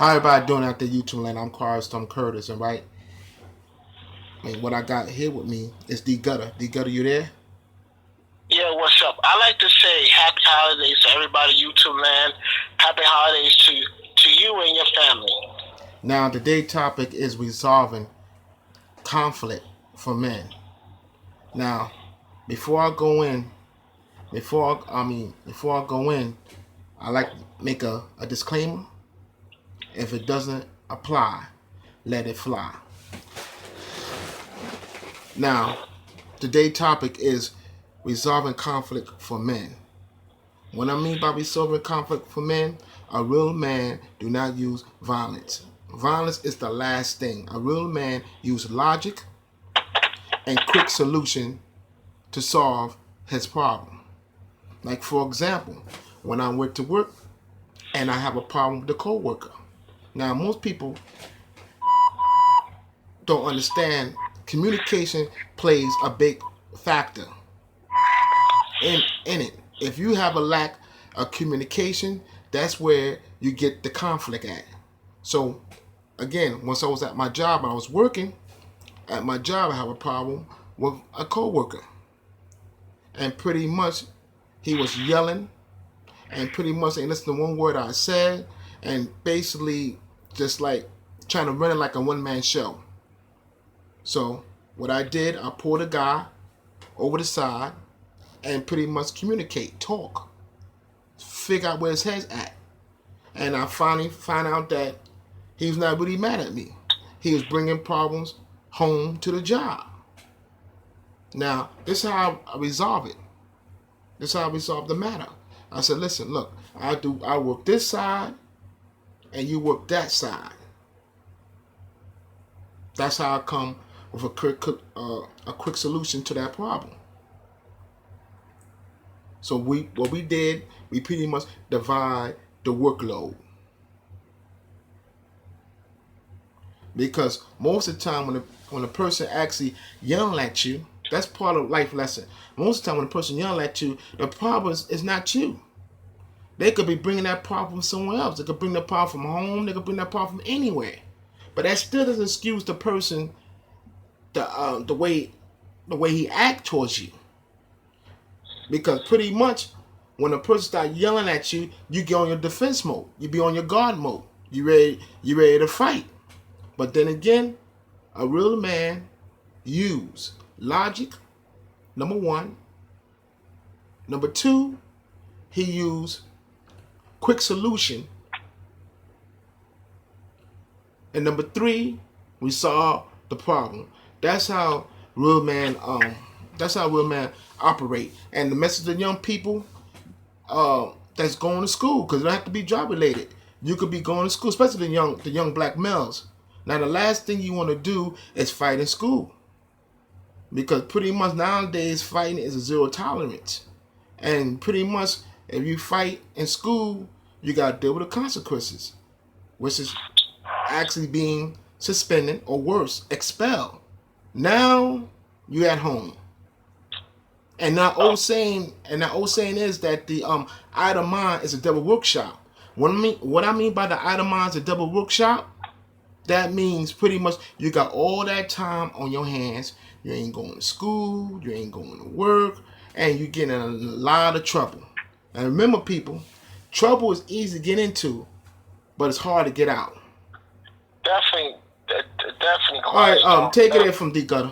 How everybody doing out there, YouTube land? I'm Carl Storm Curtis, and right, what I got here with me is D Gutter. D Gutter, you there? Yeah, what's up? I like to say happy holidays to everybody, YouTube land. Happy holidays to you and your family. Now, today's topic is resolving conflict for men. Now, before I go in, before I go in, I like to make a disclaimer. If it doesn't apply, let it fly. Now, today's topic is resolving conflict for men. What I mean by resolving conflict for men, a real man do not use violence. Violence is the last thing. A real man use logic and quick solution to solve his problem. Like for example, when I went to work and I have a problem with the coworker. Now most people don't understand communication plays a big factor in it. If you have a lack of communication, that's where you get the conflict at. So again, once I was at my job and I was working at my job, I have a problem with a coworker, and pretty much he was yelling and pretty much ain't listening to one word I said, and basically just like trying to run it like a one-man show. So what I did, I pulled a guy over the side and pretty much communicate, talk, figure out where his head's at. And I finally found out that he was not really mad at me. He was bringing problems home to the job. Now, this is how I resolve it. This is how I resolve the matter. I said, listen, look, I work this side and you work that side. That's how I come with a quick solution to that problem. So what we did, we pretty much divide the workload. Because most of the time when a person actually yelling at you, that's part of life lesson. Most of the time when a person yelling at you, the problem is not you. They could be bringing that problem from somewhere else. They could bring that problem from home. They could bring that problem from anywhere. But that still doesn't excuse the person the way he act towards you. Because pretty much when a person start yelling at you, you get on your defense mode. You be on your guard mode. You ready to fight. But then again, a real man use logic, number one. Number two, he use quick solution. And number three, we solve the problem. That's how real man operate. And the message to young people that's going to school, because it don't have to be job related. You could be going to school, especially the young black males. Now the last thing you want to do is fight in school, because pretty much nowadays fighting is a zero tolerance, and pretty much if you fight in school, you got to deal with the consequences, which is actually being suspended or worse, expelled. Now you at home. And that old saying is that the idle mind is a devil workshop. What I mean by the idle mind is a devil workshop, that means pretty much you got all that time on your hands. You ain't going to school, you ain't going to work, and you get in a lot of trouble. And remember, people, trouble is easy to get into, but it's hard to get out. Definitely. All right, take it in from D Gutter.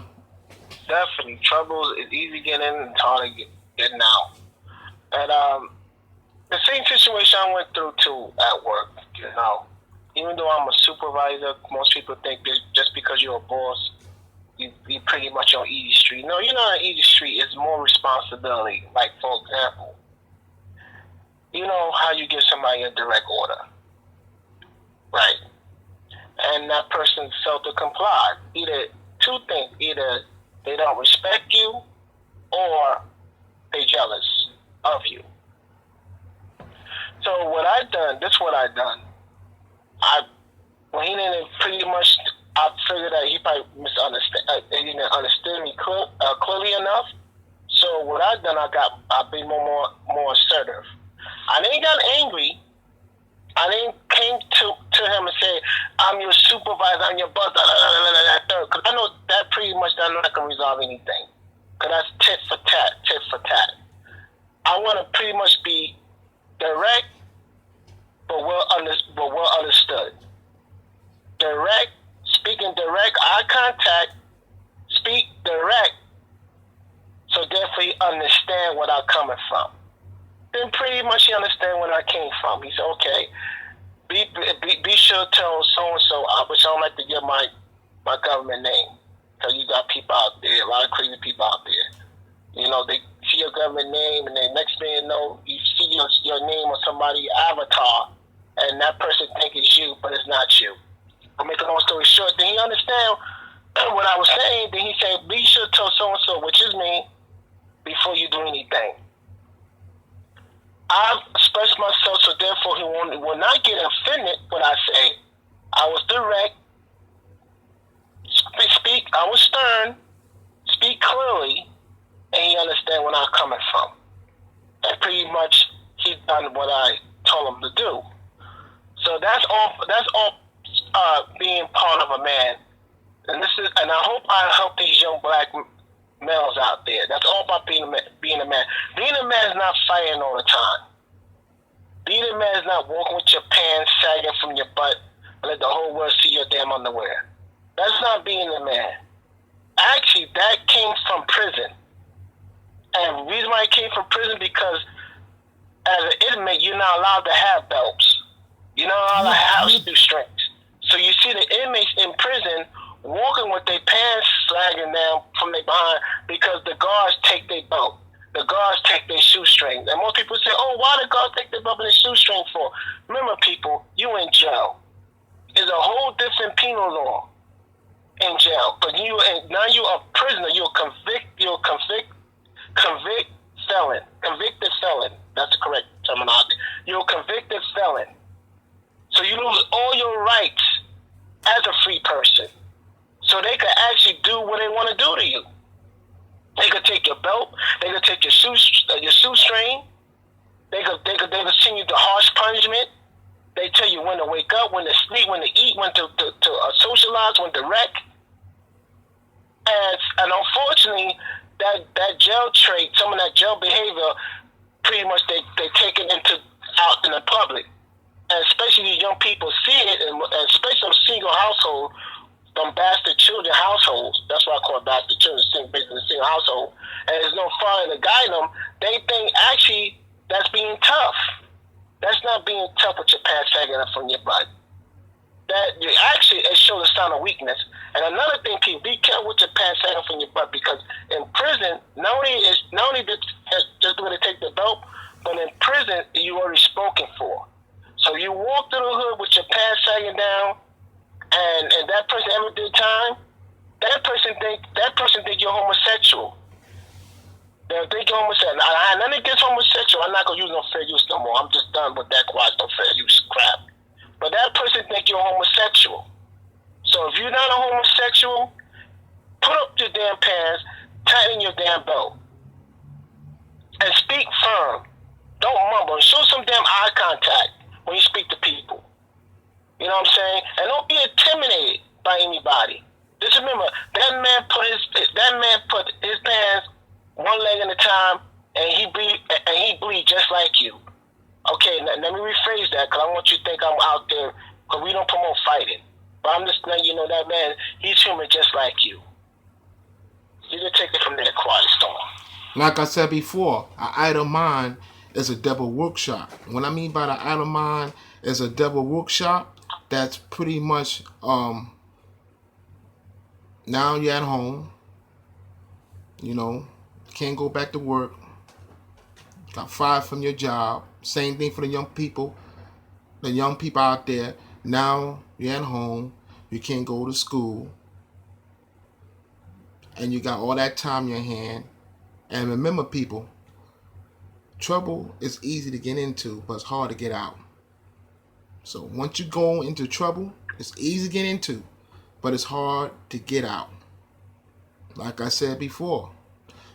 Definitely, trouble is easy getting in and it's hard to getting out. And the same situation I went through too at work. Even though I'm a supervisor, most people think that just because you're a boss, you pretty much on easy street. No, you're not on easy street. It's more responsibility. Like for example, you know how you give somebody a direct order, right? And that person failed to comply. Either two things: either they don't respect you, or they jealous of you. So what I done, this is what I done. When he didn't pretty much, I figured that he probably misunderstood. He didn't understand me clearly enough. So what I done, I been more assertive. I didn't got angry. I didn't came to him and say, I'm your supervisor, I'm your boss, because I know that pretty much I'm not going to resolve anything. Because that's tit for tat, tit for tat. I want to pretty much be direct, but well understood. Direct, speaking direct, eye contact, speak direct, so therefore he understand where I'm coming from. Then pretty much he understand where I came from. He said, okay, be sure to tell so-and-so, which I don't like to give my government name. Because you got people out there, a lot of crazy people out there. You know, they see your government name, and then next thing you know, you see your name on somebody's avatar, and that person think it's you, but it's not you. I'll make a long story short. Then he understand what I was saying. Then he said, be sure to tell so-and-so, which is me, before you do anything. I've expressed myself, so therefore he will not get offended when I say I was direct, I was stern, speak clearly, and he understand where I'm coming from. And pretty much he done what I told him to do. So that's all being part of a man. And I hope I help these young black males out there. That's all about being a man. Being a man is not fighting all the time. Being a man is not walking with your pants sagging from your butt and let the whole world see your damn underwear. That's not being a man. Actually, that came from prison. And the reason why it came from prison because as an inmate, you're not allowed to have belts. You're not allowed to have shoestrings. So you see the inmates in prison walking with their pants sagging down from their behind because the guards take their belt. The guards take their shoestrings. And most people say, oh, why the guards take their belt and their shoestring for? Remember, people, you in jail. It's a whole different penal law in jail. But now you're a prisoner. You're a convicted felon. That's the correct terminology. You're a convicted felon. So you lose all your rights as a free person. So they could actually do what they want to do to you. They could take your belt. They could take your shoestring. They could send you to harsh punishment. They tell you when to wake up, when to sleep, when to eat, when to socialize, when to wreck. And unfortunately, that jail trait, some of that jail behavior, pretty much they take it out in the public. And especially these young people see it, and especially some single household, some bastard children households. That's why I call it bastard children, basically single household. And there's no father to guide them. They think actually that's being tough. That's not being tough with your pants sagging up from your butt. That actually it shows a sign of weakness. And another thing, people, be careful with your pants sagging from your butt because in prison, not only just going to take the belt, but in prison you already spoken for. So you walk through the hood with your pants sagging down, and that person ever did time, that person think you're homosexual. They'll think you're homosexual. And nothing against homosexual. I'm not gonna use no fair use no more. I'm just done with that quiet no fair use crap. But that person think you're homosexual. So if you're not a homosexual, put up your damn pants, tighten your damn belt, and speak firm. Don't mumble. Show some damn eye contact when you speak to people. You know what I'm saying? And don't be intimidated by anybody. Just remember, that man put his pants one leg at a time, and he bleed just like you. Okay, now, let me rephrase that, because I want you to think I'm out there, because we don't promote fighting. But I'm just letting you know that man, he's human just like you. You can take it from there, quiet storm. Like I said before, an idle mind is a devil workshop. What I mean by the idle mind is a devil workshop. That's pretty much now you're at home, you know, can't go back to work, got fired from your job. Same thing for the young people out there. Now you're at home, you can't go to school, and you got all that time in your hand. And remember, people, trouble is easy to get into, but it's hard to get out. So once you go into trouble, it's easy to get into, but it's hard to get out. Like I said before,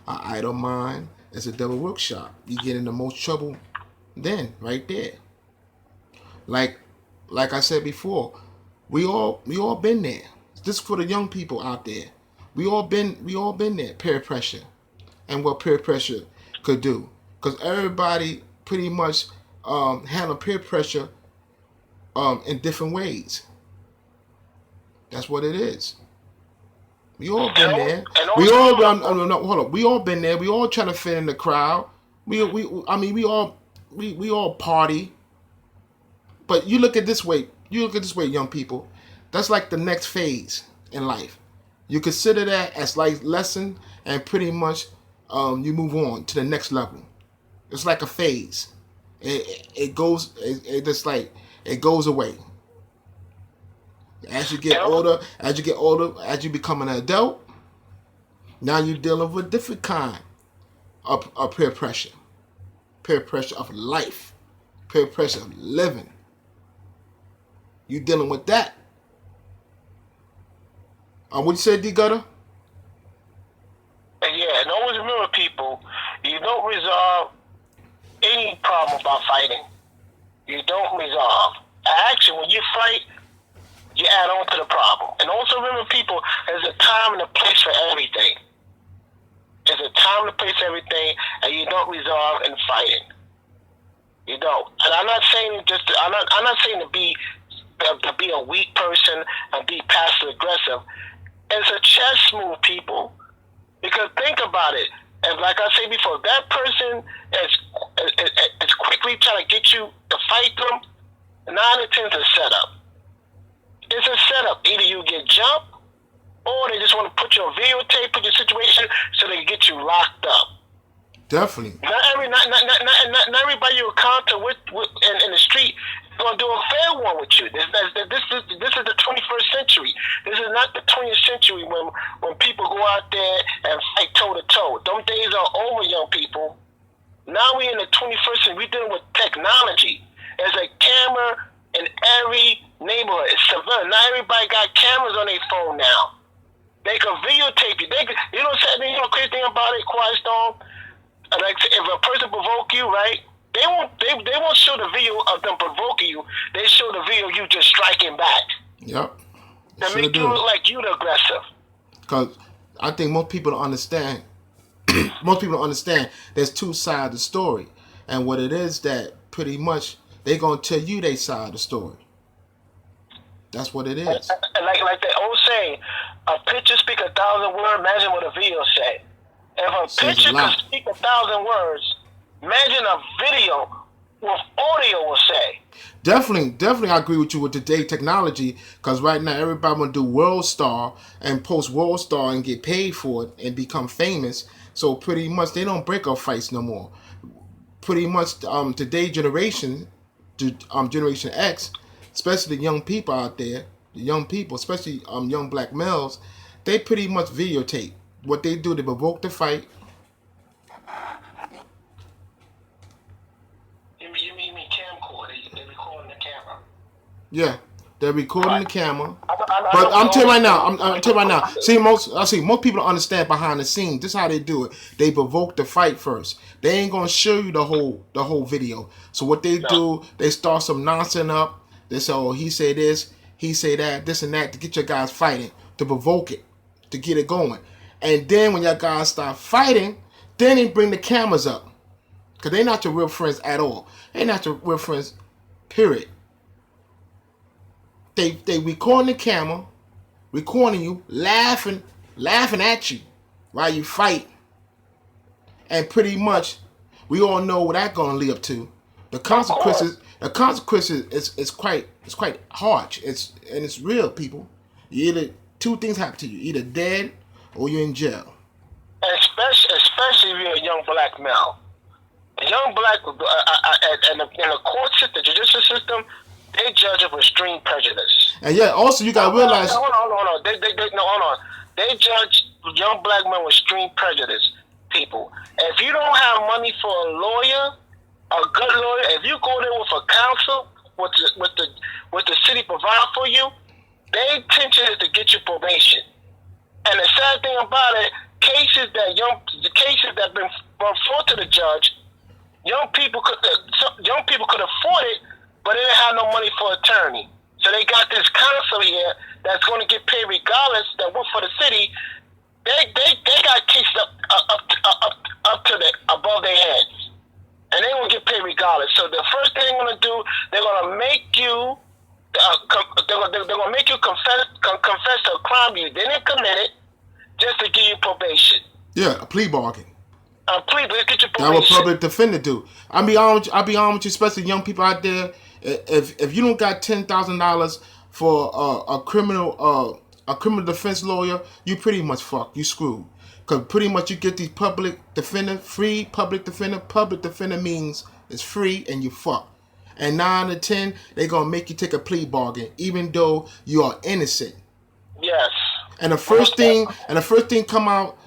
an idle mind is a devil workshop. You get in the most trouble then, right there. Like I said before, We all been there. Just for the young people out there. We all been there. Peer pressure, and what peer pressure could do. Because everybody pretty much handle peer pressure in different ways. That's what it is. We all been there. We all no, hold up. We all been there. We all trying to fit in the crowd. I mean we all party. But you look at this way. You look at this way, young people. That's like the next phase in life. You consider that as like lesson, and pretty much you move on to the next level. It's like a phase. It goes. It just like it goes away. As you get older, as you become an adult, now you're dealing with different kind of peer pressure of life, peer pressure of living. You dealing with that. What you say, D Gutter? Yeah, and always remember, people, you don't resolve any problem by fighting. You don't resolve. Actually, when you fight, you add on to the problem. And also remember, people, there's a time and a place for everything. There's a time and a place for everything, and you don't resolve in fighting. You don't. And I'm not saying I'm not saying to be a weak person and be passive aggressive. It's a chess move, people. Because think about it. And like I said before, that person is quickly trying to get you to fight them. 9 or 10 is a setup. It's a setup. Either you get jumped, or they just want to put you on videotape, put your situation so they can get you locked up. Definitely. Not everybody you encounter with in the street is going to do a fair one with you. This is the 21st century. This is not the 20th century when people go out there and fight toe to toe. Those days are over, young people. Now we in the 21st century. We're dealing with technology. There's a camera in every neighborhood. It's surveillance. Not everybody got cameras on their phone now. They can videotape you. You know what's happening? You know the crazy thing about it, Quiet Storm? Like if a person provoke you, right? They won't show the video of them provoking you. They show the video of you just striking back. Yep. To make you look like you the aggressive. Because I think most people don't understand. Most people don't understand. There's two sides of the story, and what it is that pretty much they gonna tell you their side of the story. That's what it is. Like the old saying, a picture speak 1,000 words. Imagine what a video say. If a picture can speak 1,000 words, imagine a video with audio will say. Definitely, I agree with you with today's technology, because right now everybody want to do World Star and post World Star and get paid for it and become famous. So pretty much they don't break up fights no more. Pretty much today's generation, Generation X, especially the young people out there, the young people, especially young black males, they pretty much videotape. What they do, they provoke the fight. You mean camcorder? They recording the camera. Yeah, they're recording the camera. But I'm telling you right now. See, most people don't understand behind the scenes. This is how they do it. They provoke the fight first. They ain't gonna show you the whole video. So what they do, they start some nonsense up. They say, oh, he say this, he say that, this and that, to get your guys fighting, to provoke it, to get it going. And then when your guys start fighting, then they bring the cameras up. Because they're not your real friends at all. They're not your real friends, period. They recording the camera, recording you, laughing at you while you fight. And pretty much, we all know what that's going to lead up to. The consequences is quite harsh. It's real, people. Either two things happen to you. Either dead or you're in jail. Especially if you're a young black male. A young black, in the court system, the judicial system, they judge it with extreme prejudice. And yeah, also you gotta realize. Hold on. Hold on. They judge young black men with extreme prejudice, people. If you don't have money for a lawyer, a good lawyer, if you go there with a counsel, with the city provide for you, their intention is to get you probation. And the sad thing about it, cases that been brought forth to the judge, young people could afford it, but they didn't have no money for attorney. So they got this council here that's going to get paid regardless. That work for the city. They got cases up to the above their heads, and they will get paid regardless. So the first thing they're going to do, they're going to make you. They're going to make you confess to a crime you didn't commit it, just to give you probation. Yeah, a plea bargain. A plea, but get your probation. That what public defender do. I'll be honest with you, especially young people out there. If you don't got $10,000 for a criminal defense lawyer, you pretty much fucked. You screwed. Because pretty much you get these public defender, free public defender. Public defender means it's free and you fuck. And 9 to 10, they're going to make you take a plea bargain, even though you are innocent. Yes. And the first thing come out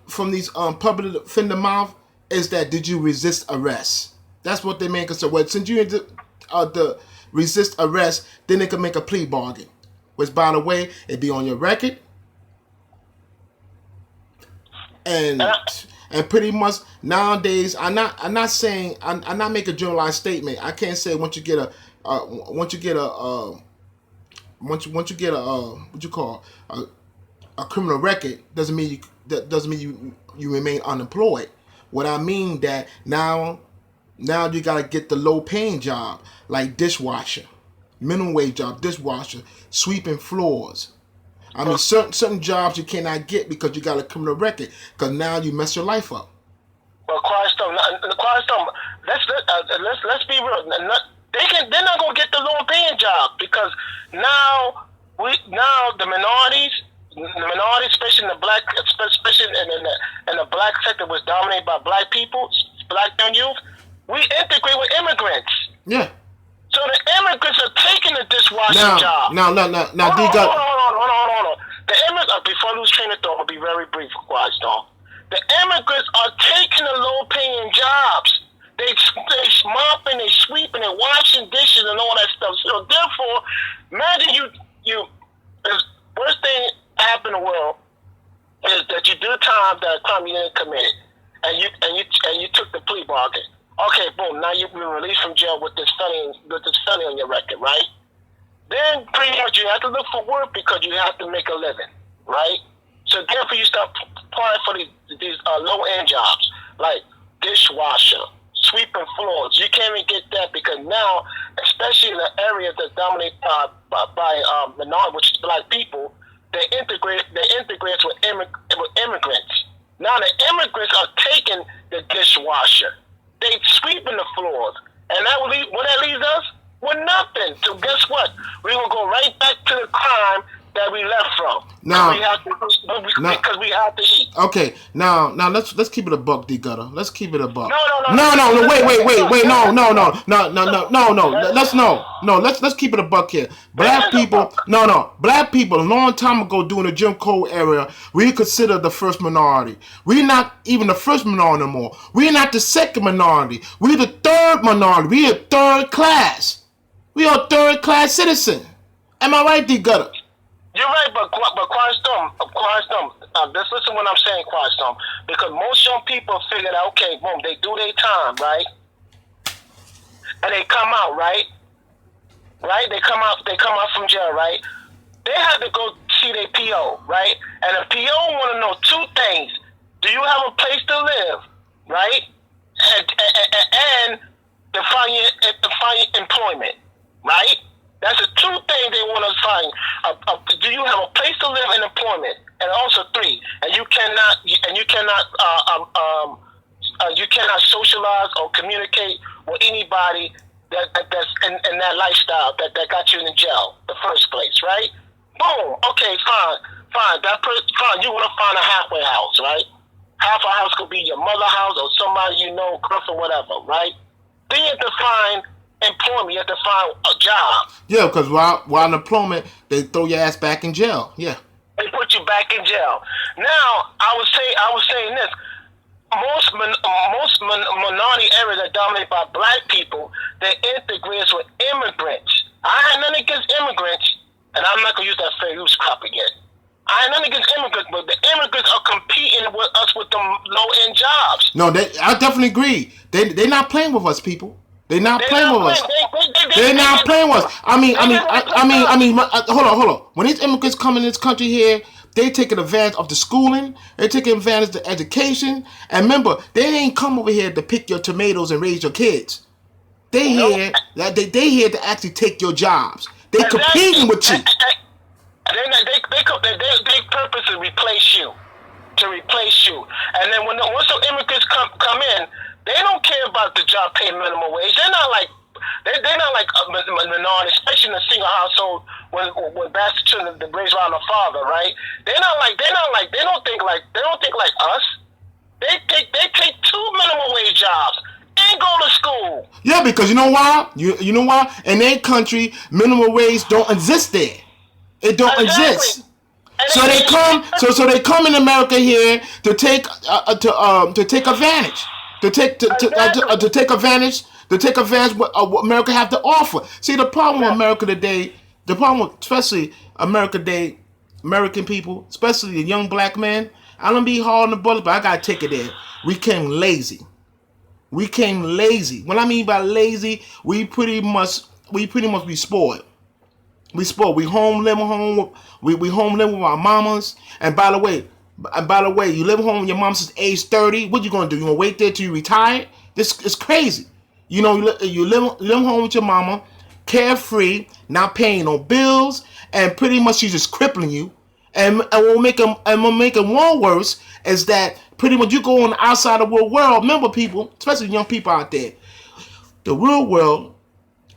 from these public defender mouth is that, did you resist arrest? That's what they make us say. Well, since you the resist arrest, then they can make a plea bargain. Which, by the way, it be on your record. And pretty much nowadays, I'm not making a generalized statement. I can't say once you get a criminal record doesn't mean you remain unemployed. What I mean that now you gotta get the low paying job like dishwasher, minimum wage job, dishwasher, sweeping floors. I mean, certain jobs you cannot get because you got a criminal record. Because now you mess your life up. Well, let's be real. They're not gonna get the lower paying job because now the minorities, especially in the black, especially in the black sector, was dominated by black people, black young youth. We integrate with immigrants. Yeah. So the immigrants are taking the dishwashing job. Now, Hold on. The immigrants, before I lose train of thought, I'll be very brief, Quiet Storm. The immigrants are taking the low-paying jobs. They mopping, they sweeping, they washing dishes and all that stuff. So therefore, imagine you. The worst thing happen in the world is that you do time that crime you didn't commit, and you took the plea bargain. Okay, boom. Now you've been released from jail with this felony on your record, right? Then pretty much you have to look for work because you have to make a living, right? So therefore you start applying for these low-end jobs like dishwasher, sweeping floors. You can't even get that because now, especially in the areas that's dominated by minority, which is black people, they integrate with immigrants. Now the immigrants are taking the dishwasher. They sweeping the floors, and what that leaves us with nothing. So guess what? We're gonna go right back to the crime that we left from. Now, because we have to eat. Okay, now let's keep it a buck, D Gutter. Let's keep it a buck. No. Wait. No. Let's keep it a buck here. Black people a long time ago during the Jim Crow era, we considered the first minority. We're not even the first minority anymore. We're not the second minority. We're the third minority. We're third class. We are third class citizen. Am I right, D Gutter? You're right, but Quiet Storm, just listen to what I'm saying, Quiet Storm, because most young people figured out, okay, boom, they do their time, right? And they come out, right? Right? They come out from jail, right? They have to go see their PO, right? And the PO want to know two things. Do you have a place to live, right? And to find your employment, right? That's the two things they want to find. Do you have a place to live and employment? And also 3, and you cannot socialize or communicate with anybody that's in that lifestyle that got you in the jail the first place, right? Boom. Okay, fine. Fine. You want to find a halfway house, right? Half a house could be your mother house or somebody you know, or whatever, right? Then you have to find employment. You have to find a job. Yeah, because while unemployment, they throw your ass back in jail. Yeah. They put you back in jail. Now, I was saying this. Most minority areas are dominated by black people. They integrate with immigrants. I had nothing against immigrants, and I'm not gonna use that fair use crap again. I had nothing against immigrants, but the immigrants are competing with us with them low-end jobs. No, I definitely agree. They're not playing with us, people. They're not playing with us. They They're not playing with us. Hold on. When these immigrants come in this country here, they taking advantage of the schooling. They're taking advantage of the education. And remember, they ain't come over here to pick your tomatoes and raise your kids. They here to actually take your jobs. They competing with you. They purposely replace you. To replace you. And then once the immigrants come in, they don't care about the job pay minimum wage. They're not like a minority, especially in a single household when bastard children are raised around a father, right? They don't think like us. They take 2 minimum wage jobs and go to school. Yeah, because you know why? You know why? In their country, minimum wage don't exist there. It don't exist. So they come. So they come in America here to take advantage. To take advantage what America have to offer. See, the problem with America today, especially American people, especially the young black men. I don't be hard on the bullet, but I gotta take it there. We came lazy. When I mean by lazy, we pretty much be spoiled. We spoiled. We home living with our mamas. And by the way, you live home with your mom since age 30. What you gonna do? You gonna wait there till you retire? This is crazy. You know, you live home with your mama, carefree, not paying no bills, and pretty much she's just crippling you. And what will make it more worse is that pretty much you go on the outside of the real world. Remember, people, especially young people out there, the real world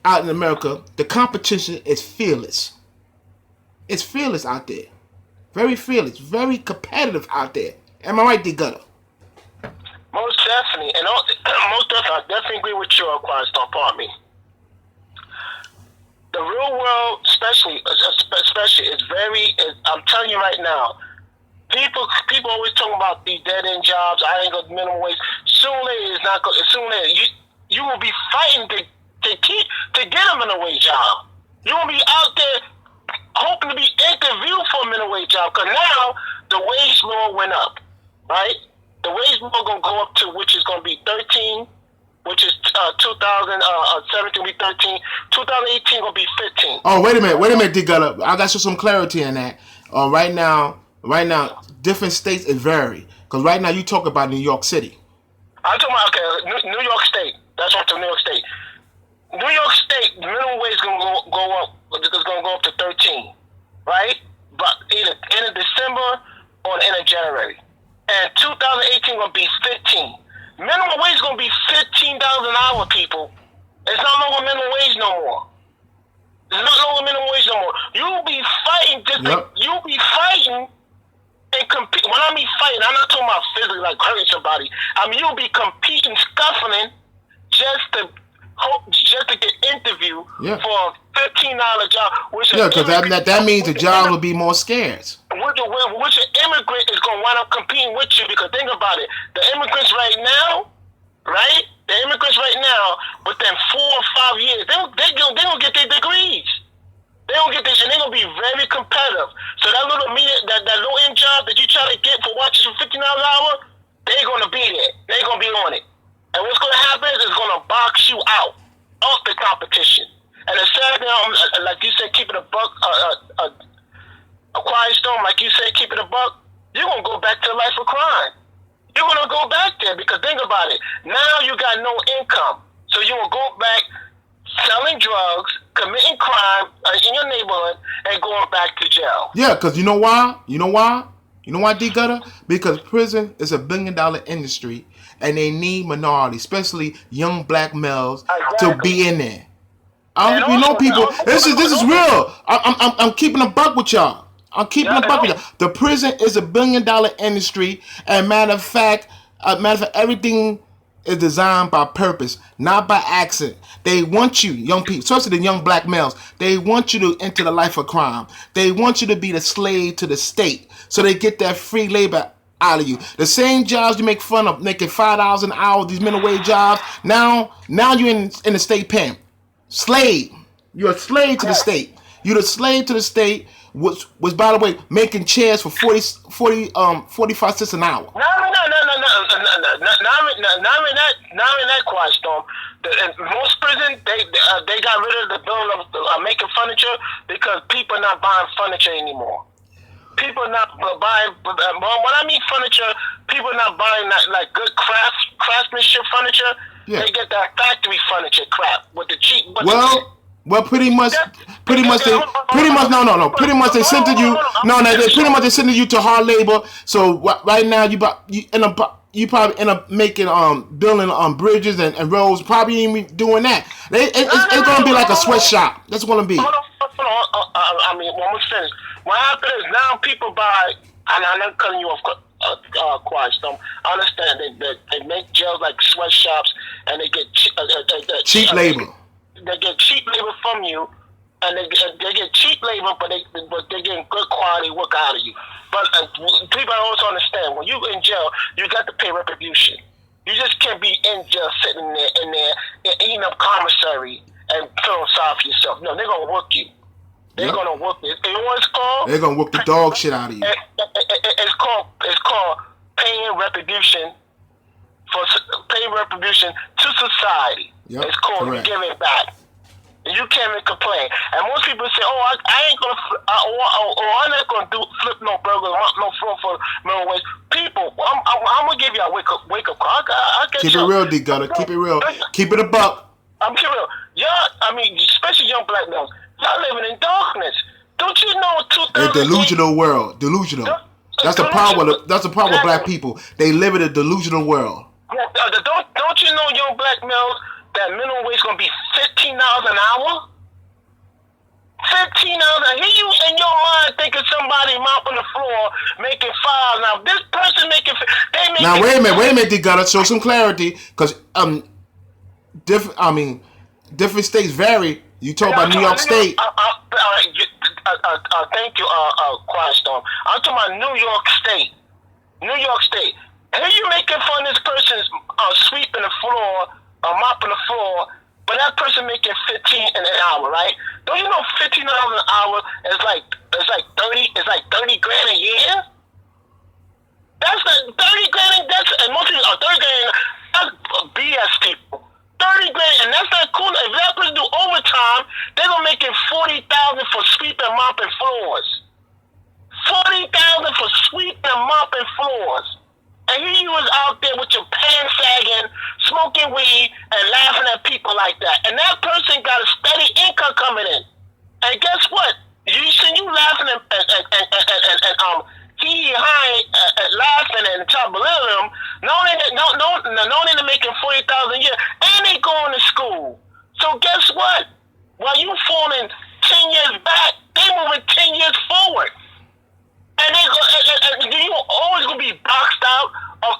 out in America, the competition is fearless. It's fearless out there. Very fearless, very competitive out there. Am I right, D Gutter? Most definitely, and most definitely, I definitely agree with you, Quiet Storm. Pardon me. The real world, especially, is very. I'm telling you right now, people always talking about these dead end jobs. I ain't got minimum wage. Soon it's not. Soon you will be fighting to get a minimum wage job. You will be out there hoping to be interviewed for a minimum wage job, because now the wage law went up, right? The wage law gonna go up to, which is gonna be 13, which is 2017 will be 13, 2018 gonna be 15. Oh, wait a minute, D Gutter. I got you some clarity in that. Right now, different states it vary. Because right now you talk about New York City. I'm talking about New York State. That's right, to New York State. New York State, the minimum wage is going to go up. It's going to go up to 13, right? But either end of December or the end of January. And 2018 going to be 15. Minimum wage is going to be $15 an hour, people. It's not longer minimum wage no more. It's not longer minimum wage no more. You'll be fighting. You'll be fighting and compete. When I mean fighting, I'm not talking about physically like hurting somebody. I mean, you'll be competing, scuffling just to get interview for a $15 job. Because that means the job will be more scarce. Which an immigrant is going to wind up competing with you, because think about it. The immigrants right now, within 4 or 5 years, they're going to get their degrees. They're going to get this, and they're going to be very competitive. So that little low-end job that you try to get for watches for $15 an hour, they're going to be there. They're going to be on it. And what's going to happen is it's going to box you out of the competition. And the sad thing, like you said, keeping a buck, a quiet storm, like you said, keeping a buck, you're going to go back to the life of crime. You're going to go back there, because think about it. Now you got no income. So you will go back selling drugs, committing crime in your neighborhood, and going back to jail. Yeah, because you know why? You know why, D Gutter? Because prison is $1 billion industry, and they need minorities, especially young black males, to be in there. People. This is real. I'm keeping a buck with y'all. The prison is $1 billion industry, and matter of fact, everything is designed by purpose, not by accident. They want you, young people, especially the young black males, they want you to enter the life of crime. They want you to be the slave to the state, so they get that free labor out of you. The same jobs you make fun of, making $5 an hour, these minimum wage jobs, now you're in the state pen. Slave. You're a slave to the state. You're the slave to the state. Was by the way making chairs for 45 cents an hour. No. Not in that quiet storm. Most prisons they got rid of the bill of making furniture because people are not buying furniture anymore. People are not buying. When I mean furniture, people are not buying like good craftsmanship furniture. Yeah. They get that factory furniture crap with the cheap. Well, pretty much they sent you. They sent you to hard labor. So right now you probably end up making building bridges and roads. Probably even doing that. It's gonna be like a sweatshop. That's what it's gonna be. Hold on. I mean, when we finish, what happens is now people buy. And I'm not cutting you off. Quiet storm. I understand they make jails like sweatshops and they get cheap labor. They get cheap labor from you, and they get cheap labor, but they're getting good quality work out of you. But people also understand when you in jail, you got to pay retribution. You just can't be in jail sitting in there eating up commissary and feeling sorry for yourself. No, they're gonna work you. They're gonna work you. You know what it's called? They're gonna work the dog shit out of you. It's called paying retribution to society. Yep, it's called correct. Giving back. You can't even complain. And most people say, "Oh, I ain't gonna, I'm not gonna flip no burgers, no floor for minimum wage." People, I'm gonna give you a wake up call. I Keep it real, D Gunner. Keep it real. Keep it a buck. I'm keeping real. Y'all, I mean, especially young black males, y'all living in darkness. Don't you know? A delusional world. Delusional. That's the problem. That's the problem with black people. They live in a delusional world. Don't you know, young black males, that minimum wage is gonna be $15 an hour? $15 an hour. Here you in your mind thinking somebody mopping the floor making $5 now. This person making now wait a minute, they gotta show some clarity because different states vary. You talk about New York State. Thank you, Quiet Storm. I'm talking about New York State. New York State. And here you making fun of this person's sweeping the floor, mopping the floor, but that person making $15 an hour, right? Don't you know $15 an hour is like 30 grand a year? That's like 30 grand. And most people are 30 grand. That's BS, people. 30 grand, and that's not cool. If that person do overtime, they're gonna make it $40,000 for sweeping, mopping floors. $40,000 for sweeping and mopping floors. And here you was out there with your pants sagging, smoking weed, and laughing at people like that. And that person got a steady income coming in. And guess what? You laughing and laughing and trying to belittle them. Not only they're making $40,000 a year, and they going to school. So guess what? While you falling 10 years back, they moving 10 years forward. And you always gonna be boxed out of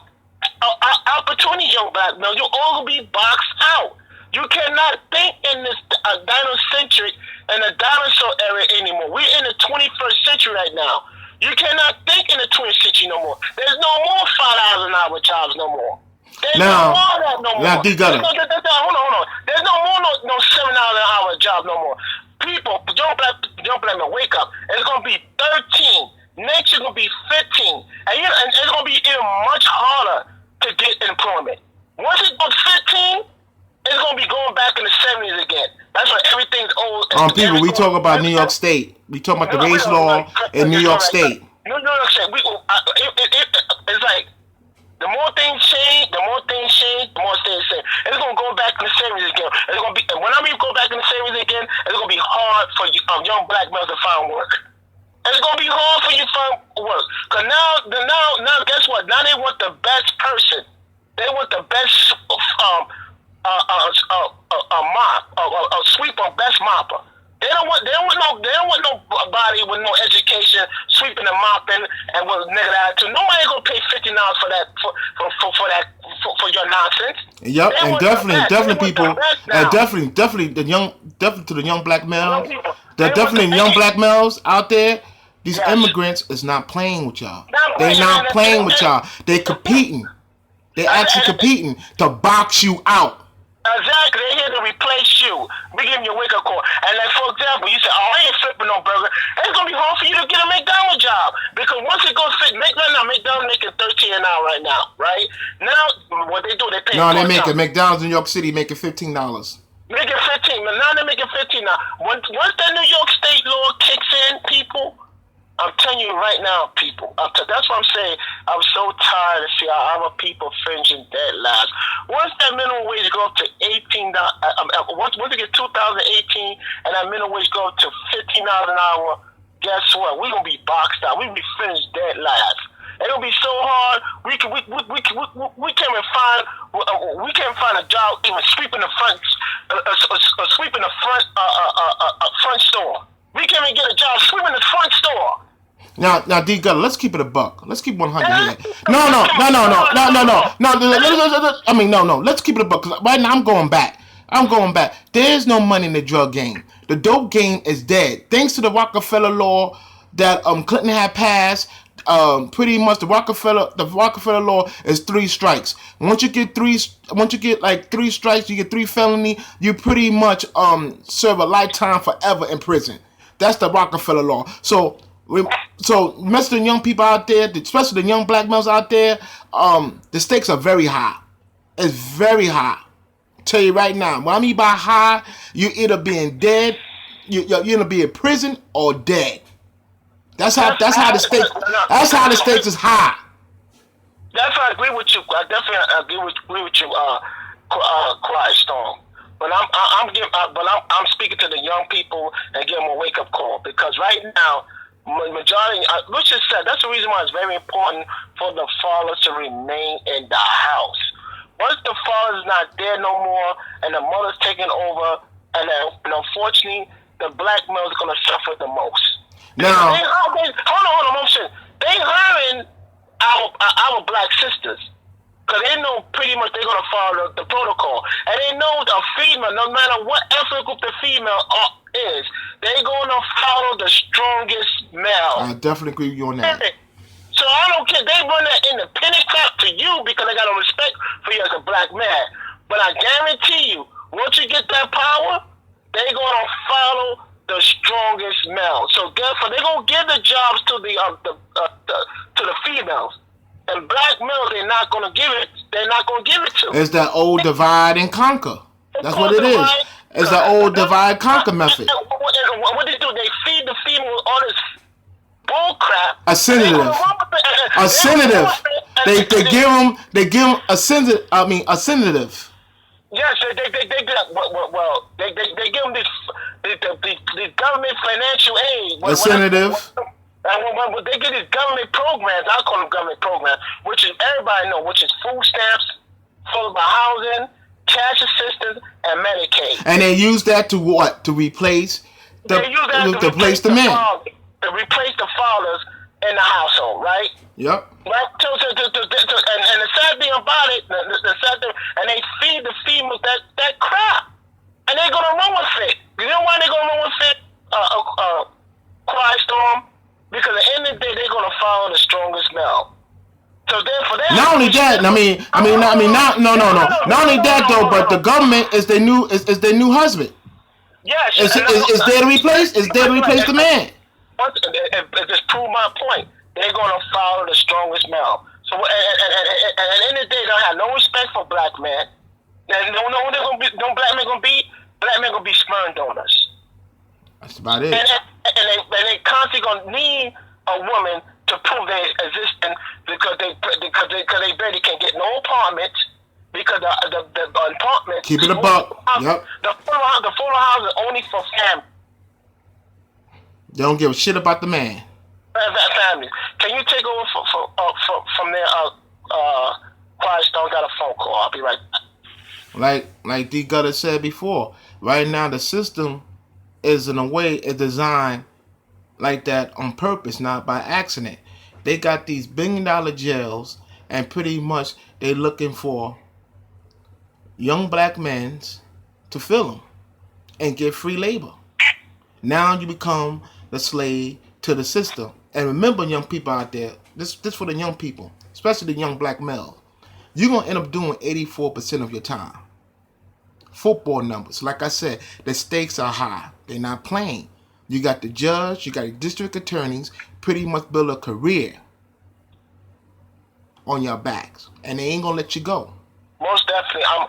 opportunity, young black male. You always gonna be boxed out. You cannot think in this dinocentric and the dinosaur era anymore. We're in the 21st century right now. You cannot think in the 20th century no more. There's no more $5 an hour jobs no more. There's no more of that no more. Now, hold on. There's no more no $7 an hour job no more. People, young black men, wake up. It's gonna be 13. Next year's gonna be 15, and it's gonna be even much harder to get employment. Once it goes 15, it's gonna be going back in the 70s again. That's when everything's old. People, we talk about New York State. We talk about the race law in New York State. New York State. It's like the more things change, the more stays the same. It's gonna go back in the 70s again. It's gonna be when I mean go back in the 70s again, it's gonna be hard for young black males to find work. It's gonna be hard for you to find work. Cause now, guess what? Now they want the best person. They want the best sweeper, best mopper. They don't want nobody with no education sweeping and mopping and with negative attitude. Nobody gonna pay $50 for that for your nonsense. Yep, and definitely people, and definitely to the young black males, young black males out there. These immigrants is not playing with y'all. They're not playing with y'all. They're competing. They're actually competing to box you out. Exactly. They're here to replace you. We give you a wake-up call. And like, for example, you say, "Oh, I ain't paying No, they part-time. making McDonald's in New York City making $15. Making 15. Now they're making 15 now. Once that New York State law kicks in, people, I'm telling you right now, people. That's what I'm saying. I'm so tired to see how other people fringing dead lives. Once that minimum wage go up to $18, once it get 2018 and that minimum wage go up to $15 an hour, guess what? We're gonna be boxed out. We're gonna be finished dead lives. It's gonna be so hard. We can't even find a job even sweeping the front, sweeping the front store. We can't even get a job sweeping the front store. Now, D Gutter, let's keep it a buck. Let's keep 100 here. No. I mean, no. Let's keep it a buck. 'Cause right now, I'm going back. There's no money in the drug game. The dope game is dead. Thanks to the Rockefeller law that Clinton had passed. Pretty much the Rockefeller law is 3 strikes. Once you get like 3 strikes, you get 3 felony. You pretty much serve a lifetime forever in prison. That's the Rockefeller law. So most of the young people out there, especially the young black males out there, the stakes are very high. It's very high. Tell you right now, when I mean by high, you either being dead, you're either be in prison or dead. That's how the stakes. That's how the stakes is high. That's why I agree with you. I definitely agree with you, Quiet Storm. But I'm speaking to the young people and give them a wake up call, because right now, majority, Richard said, that's the reason why it's very important for the fathers to remain in the house. Once the father's not there no more and the mother's taking over, and unfortunately, the black males are going to suffer the most. Now, hold on, motion. They hiring our black sisters, because they know pretty much they're going to follow the protocol. And they know a female, no matter what ethnic group the female is, they're going to follow the strongest male. I definitely agree with you on that. So I don't care. They run that independent crap to you because they got no respect for you as a black man. But I guarantee you, once you get that power, they're going to follow the strongest male. So therefore, they're going to give the jobs to the females. And black males, they're not going to give it. They're not going to give it to. It's that old divide and conquer. That's what it is. It's the old divide conquer method. What they do? They feed the female all this bull crap. A senative. They give them a senative. A senative. Yes, they give them the government financial aid. A senative. And when they get these government programs, I call them government programs, which is everybody know, which is food stamps, affordable housing, cash assistance, and Medicaid. And they use that to what? To replace the replace the men. To replace the fathers in the household, right? Yep. Right. And the sad thing about it, the sad thing, and they feed the females that crap, and they're gonna run with it. You know why they're gonna run with it? Quiet Storm. Because at the end of the day, they're gonna follow the strongest male. So therefore, not only that, not only that though, but the government is their new husband. Yes, is there to replace the man. It just prove my point. They're gonna follow the strongest male. So and at the end of the day, they don't have no respect for black men. And no black men gonna be. Black men gonna be sperm donors. That's about it. And they constantly gonna need a woman to prove their existence because they barely can get no apartments because the apartment. Keep it a buck. Yep. The full house is only for family. They don't give a shit about the man. Family. Can you take over from there? Quiet Stone got a phone call. I'll be right back. Like D Gutter said before, right now the system is in a way is designed like that on purpose, not by accident. They got these $1 billion jails, and pretty much they looking for young black men to fill them and get free labor. Now you become the slave to the system. And remember, young people out there, this for the young people, especially the young black males, you're gonna end up doing 84% of your time. Football numbers, like I said, the stakes are high. They're not playing. You got the judge, you got the district attorneys, pretty much build a career on your backs, and they ain't gonna let you go. Most most definitely. I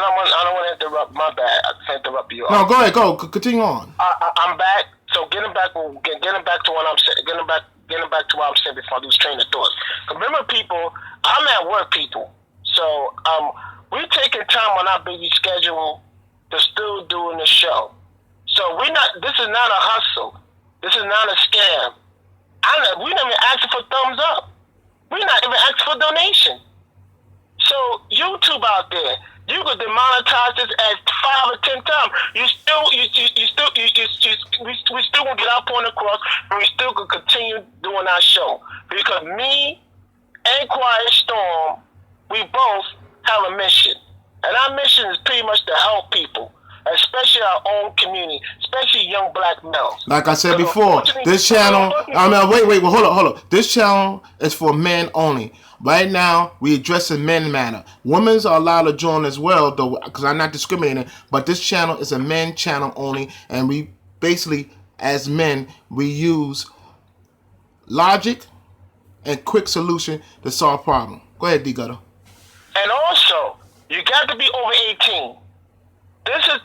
don't want to interrupt. My bad. I can't interrupt you. No, go ahead. Go. Continue on. I'm back. So getting back to what I'm saying. Getting back to what I'm saying before I lose train of thought. Remember, people, I'm at work, people. So we taking time on our busy schedule to still doing the show. So this is not a hustle. This is not a scam. We not even asking for thumbs up. We're not even asking for donation. So YouTube out there, you could demonetize this at 5 or 10 times. We still gonna get our point across, and we still gonna continue doing our show. Because me and Quiet Storm, we both have a mission, and our mission is pretty much to help people, especially our own community, especially young black males. Like I said before, this channel. Wait. Well, hold up. This channel is for men only. Right now, we addressing men matter. Women are allowed to join as well, though, because I'm not discriminating. But this channel is a men channel only, and we basically, as men, we use logic and quick solution to solve problem. Go ahead, D Gutter. And also, you got to be over 18. This is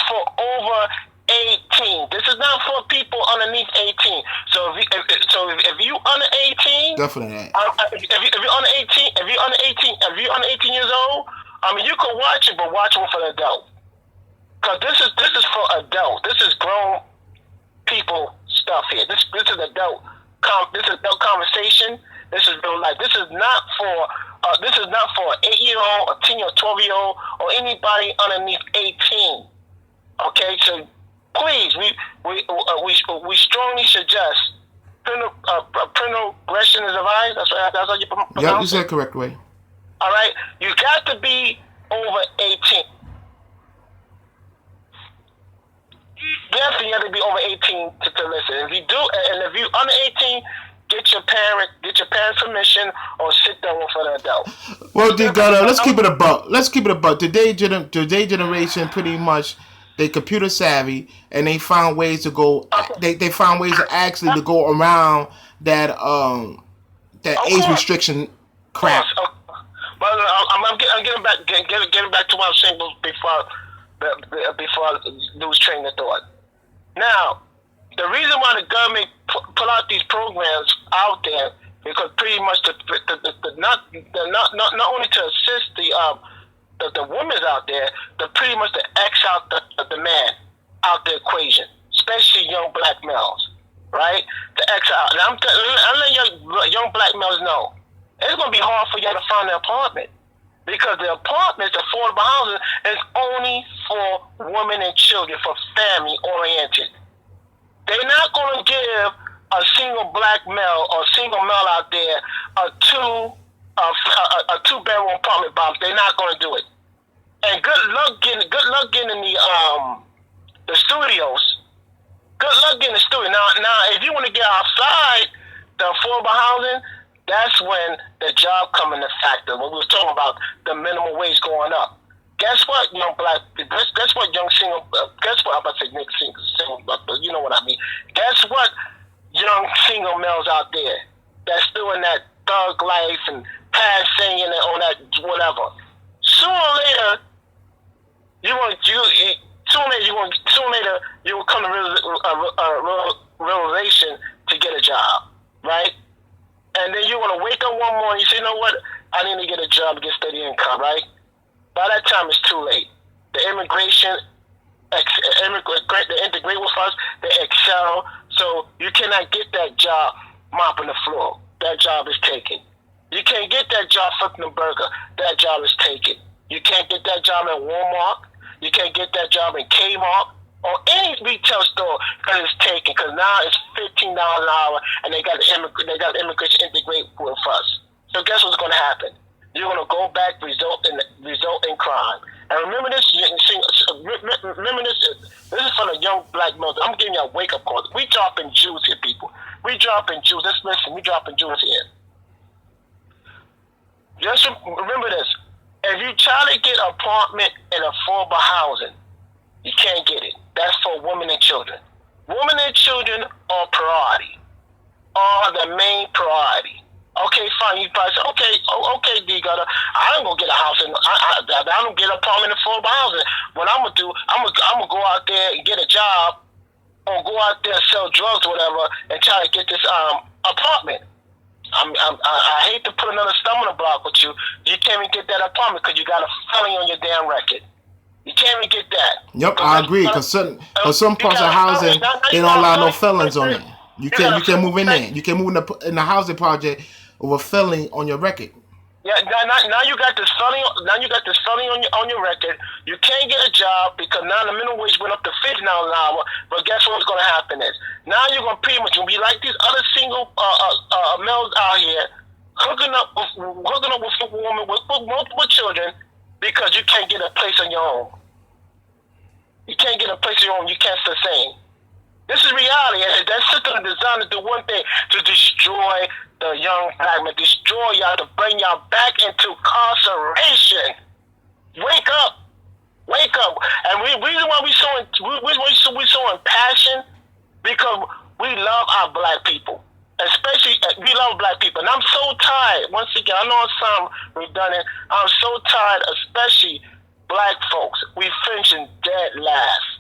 for over 18. This is not for people underneath 18. So if you under 18, definitely. If you're under 18 years old, I mean you can watch it, but watch it for an adult. Cause this is for adults. This is grown people stuff here. This is adult. This is adult conversation. This is real life. This is not for an 8-year-old, a 10 or 12-year-old, or anybody underneath 18. Okay, so please, we strongly suggest parental aggression is advised. That's how you pronounce it. Yeah, you said correct way. All right, you got to be over 18. Definitely, you have to be over 18 to listen. If you do, and if you under 18. Get your parents' permission, or sit down with an adult. Well, D Gutter, let's keep it a buck. Today generation pretty much they computer savvy, and they found ways to go. They found ways to actually to go around that age restriction crap. But I'm getting back to what I was saying before I lose train of thought. Now, the reason why the government put out these programs out there, because pretty much not only to assist the women out there, but pretty much to X out the man out the equation, especially young black males, right? To X out. And I'm letting young black males know it's gonna be hard for y'all to find an apartment, because the apartments, affordable housing, is only for women and children, for family oriented. They're not going to give a single black male or single male out there a two-bedroom apartment bomb. They're not going to do it. And good luck getting in the studios. Good luck getting the studio. Now, if you want to get outside the affordable housing, that's when the job come into factor. When we was talking about the minimum wage going up. Guess what, young black? Guess what, young single? Guess what? I'm about to say Nick single, but you know what I mean. Guess what, young single males out there that's still in that thug life and past singing and on that whatever. Sooner or later, you will come to realization to get a job, right? And then you're gonna wake up one morning. You say, you know what? I need to get a job to get steady income, right? By that time, it's too late. The immigration, they integrate with us, they excel, so you cannot get that job mopping the floor. That job is taken. You can't get that job flipping a burger. That job is taken. You can't get that job at Walmart. You can't get that job in Kmart or any retail store because it's taken. Because now it's $15 an hour, and they got the immigration integrate with us. So guess what's going to happen? You're going to go back, result in crime. And remember this. Remember this. This is for the young black males. I'm giving you a wake up call. We dropping Jews here, people. We dropping Jews. Let's listen. We dropping Jews here. Just remember this. If you try to get an apartment in affordable housing, you can't get it. That's for women and children. Women and children are priority. Are the main priority. Okay, fine. You probably say, okay, D Gutter. I ain't gonna get a house I don't get an apartment in affordable housing. What I'm gonna do, I'm gonna go out there and get a job, or go out there and sell drugs or whatever, and try to get this apartment. I hate to put another stumbling block with you. You can't even get that apartment because you got a felony on your damn record. You can't even get that. Yep, I agree. Because some parts of housing, they don't allow no felons on it. You can't move in there. You can't move in the housing project with a felony on your record. Yeah, now you got this felony. Now you got this felony on your record. You can't get a job because now the minimum wage went up to $50 an hour. But guess what's going to happen is now you're going to pretty much be like these other single males out here hooking up with a woman with multiple children because you can't get a place on your own. You can't get a place on your own. You can't sustain. This is reality. And that system is designed to do one thing: to destroy the young black man, destroy y'all, to bring y'all back into incarceration. Wake up. And reason why we so impassioned, because we love our black people. Especially, we love black people. And I'm so tired, once again, I know it sounds redundant, I'm so tired, especially black folks. We finishing dead last.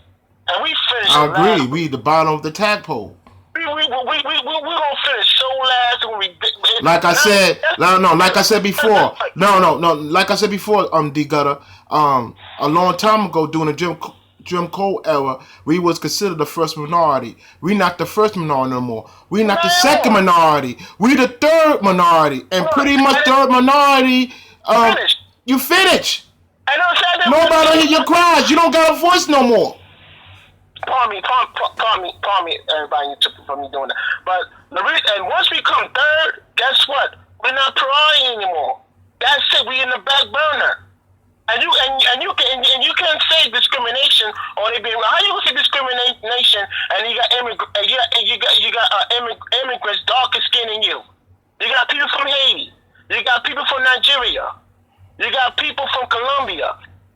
And we finish I agree. last. We the bottom of the tadpole. We gonna finish so last when we. Like I said, like I said before, like I said before, D Gutter, a long time ago during the Jim Crow era, we was considered the first minority. We not the first minority no more. We not the second minority. We the third minority, and pretty much third minority. You finish. Nobody hear your cries. You don't got a voice no more. Pardon me, everybody for me doing that. But and once we come third, guess what? We're not priority anymore. That's it. We in the back burner. And you can't say discrimination on it being. How you gonna say discrimination and you got immigrants darker skin than you? You got people from Haiti. You got people from Nigeria. You got people from Colombia.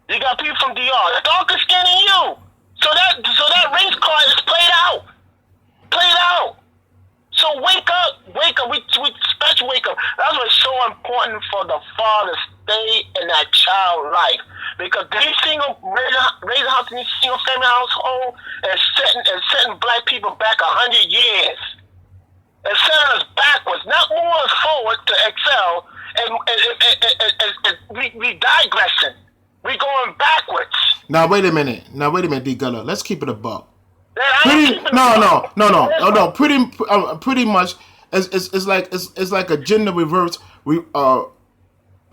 You got people from DR. Darker skin than you. So that race card is played out. So wake up. We special wake up. That's why it's so important for the father to stay in that child life, because these raising house in these single family household and setting black people back 100 years and setting us backwards, not moving us forward to excel. And we digressing. We going backwards. Now wait a minute, D Gutter. Let's keep it a buck. Pretty much, it's like a gender reverse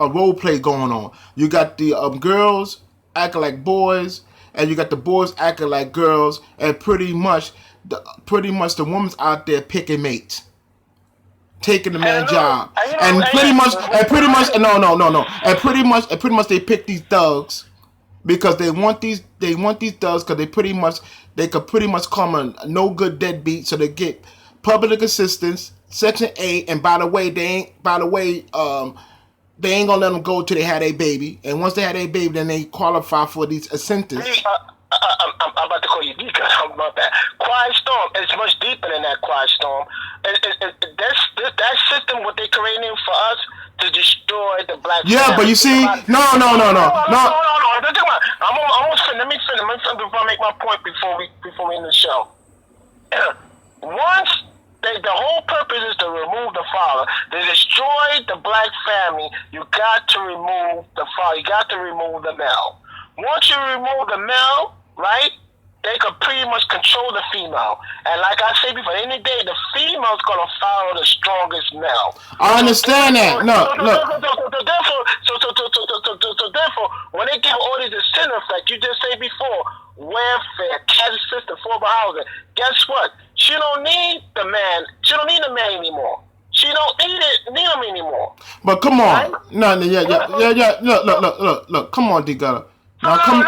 a role play going on. You got the girls acting like boys, and you got the boys acting like girls, and pretty much the woman's out there picking mates, taking the man's job, and pretty much they pick these thugs because they want these thugs because they could pretty much call them a no good deadbeat, so they get public assistance, Section 8, and by the way they ain't gonna let them go till they had a baby, and once they had a baby, then they qualify for these incentives. I'm about to call you deep. I'm about that. Quiet Storm is much deeper than that. Quiet Storm. That system, what they creating for us to destroy the black. Yeah, family. but you see, no. I'm almost finished. Let me finish before I make my point before we end the show. Once the whole purpose is to remove the father, to destroy the black family. You got to remove the father. You got to remove the male. Once you remove the male, right, they could pretty much control the female. And like I said before, any day the female's gonna follow the strongest male. I understand that. So therefore, when they give all these incentives, like you just said before, welfare, cash system, affordable housing, guess what? She don't need the man. She don't need the man anymore. She don't need him anymore. But come on, right? No. Look. Come on, D Gutter. No. Come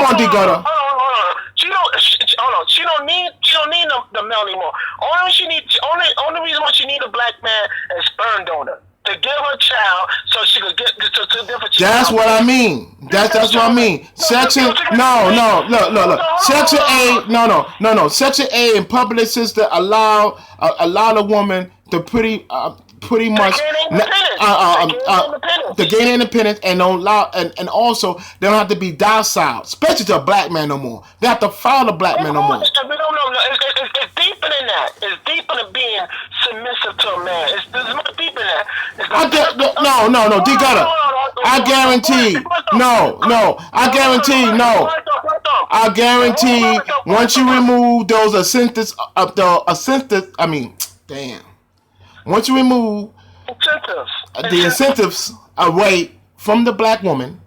on, D Gutter. She don't need the male anymore. Only reason why she need a black man is sperm donor to give her child so she could get to different. That's what I mean. That's what I mean. Section look. Section A, no. Section A in public system allow a woman to pretty much to gain independence and don't allow and also they don't have to be docile, especially to a black man no more. They have to follow the black man no more. No. It's deeper than that. It's deeper than being submissive to a man. It's much deeper than that. No, D Gutter. I guarantee. No. I guarantee. Once you remove those incentives, once you remove the incentives away from the black woman,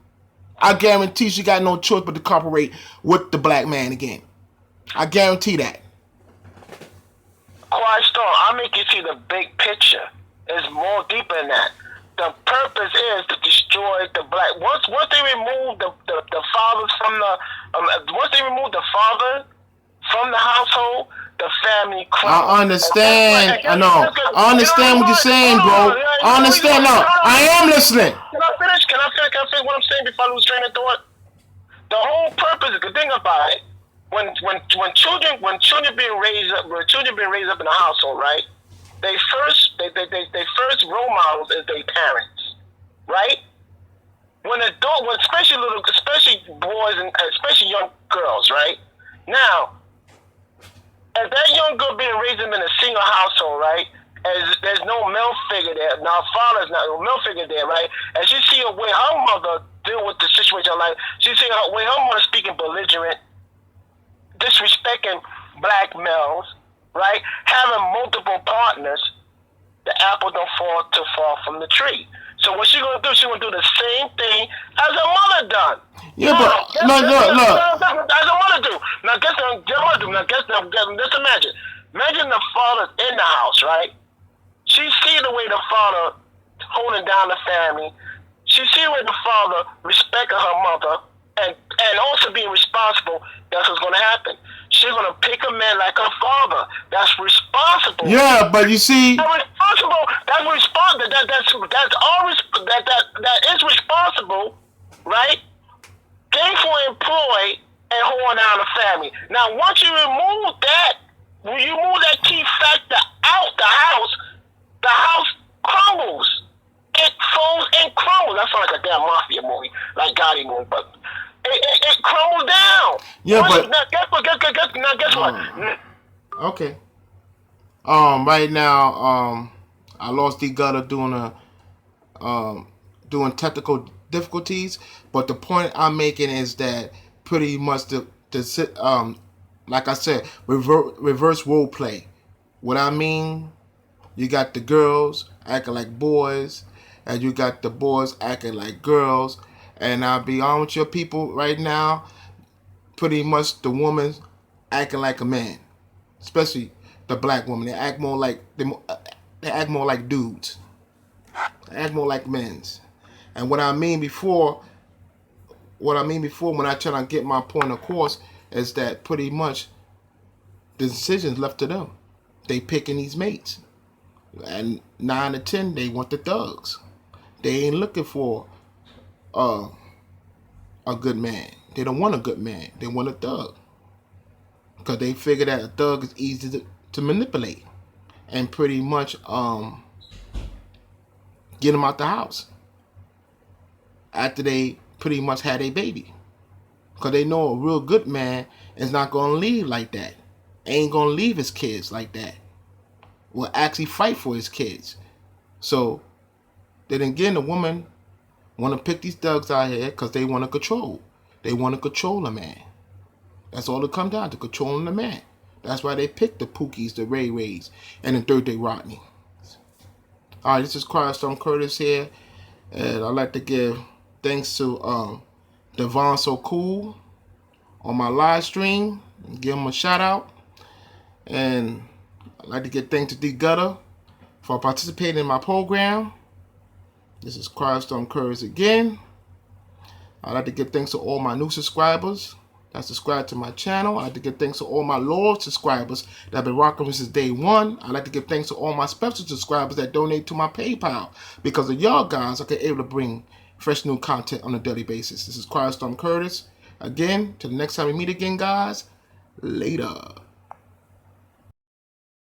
I guarantee she got no choice but to cooperate with the black man again. I guarantee that. Quiet Storm, I'll make you see the big picture. It's more deeper than that. The purpose is to destroy the black. Once they remove the fathers from the household, the family crumbles. I understand. I know. I understand what you're saying, bro. I understand. No, I am listening. Can I finish what I'm saying before I lose train of thought? The whole purpose, the thing about it, when children being raised up in a household, right? They first role models is their parents, right? Especially boys and especially young girls, right? Now, as that young girl being raised up in a single household, right? As there's no male figure there, now father's not no male figure there, right? As she see the way her mother deal with the situation, like she see the way her mother speaking belligerent, disrespecting black males, right? Having multiple partners, the apple don't fall too far from the tree. So what she gonna do? She gonna do the same thing as her mother done. Yeah, but look. As her mother do. Now just imagine. Imagine the father's in the house, right? She see the way the father holding down the family. She see the way the father respecting her mother and also being responsible. That's what's gonna happen. She's gonna pick a man like her father. That's responsible. Yeah, but you see, that is responsible, right? Gainful employed and holding down the family. Now, once you remove that, when you move that key factor out the house crumbles. It falls and crumbles. That sounds like a damn mafia movie, like Gotti movie, but it crumbles down. Yeah, but guess what? Okay. Right now, I lost D Gutter doing technical difficulties, but the point I'm making is that pretty much like I said, reverse role play. What I mean, you got the girls acting like boys, and you got the boys acting like girls. And I'll be on with your people right now. Pretty much the woman acting like a man, especially the black woman. They act more like dudes. They act more like men's. And what I mean before when I try to get my point across is that pretty much the decision's left to them. They picking these mates. And 9 to 10, they want the thugs. They ain't looking for a good man. They don't want a good man. They want a thug. Because they figure that a thug is easy to manipulate. And pretty much get them out the house. After they pretty much had a baby. Because they know a real good man is not going to leave like that. Ain't going to leave his kids like that. Will actually fight for his kids. So, then again, the woman want to pick these thugs out here because they want to control. They want to control a man. That's all it comes down to, controlling the man. That's why they pick the Pookies, the Ray Rays, and the Third Day Rodney. All right, this is Quiet Storm Curtis here, and I'd like to give thanks to Devon So Cool on my live stream. Give him a shout out, and I'd like to give thanks to D Gutter for participating in my program. This is Quiet Storm Curtis again. I'd like to give thanks to all my new subscribers that subscribe to my channel. I'd like to give thanks to all my loyal subscribers that have been rocking me since day one. I'd like to give thanks to all my special subscribers that donate to my PayPal. Because of y'all guys, I can able to bring fresh new content on a daily basis. This is Quiet Storm Curtis. Again, till the next time we meet again, guys. Later.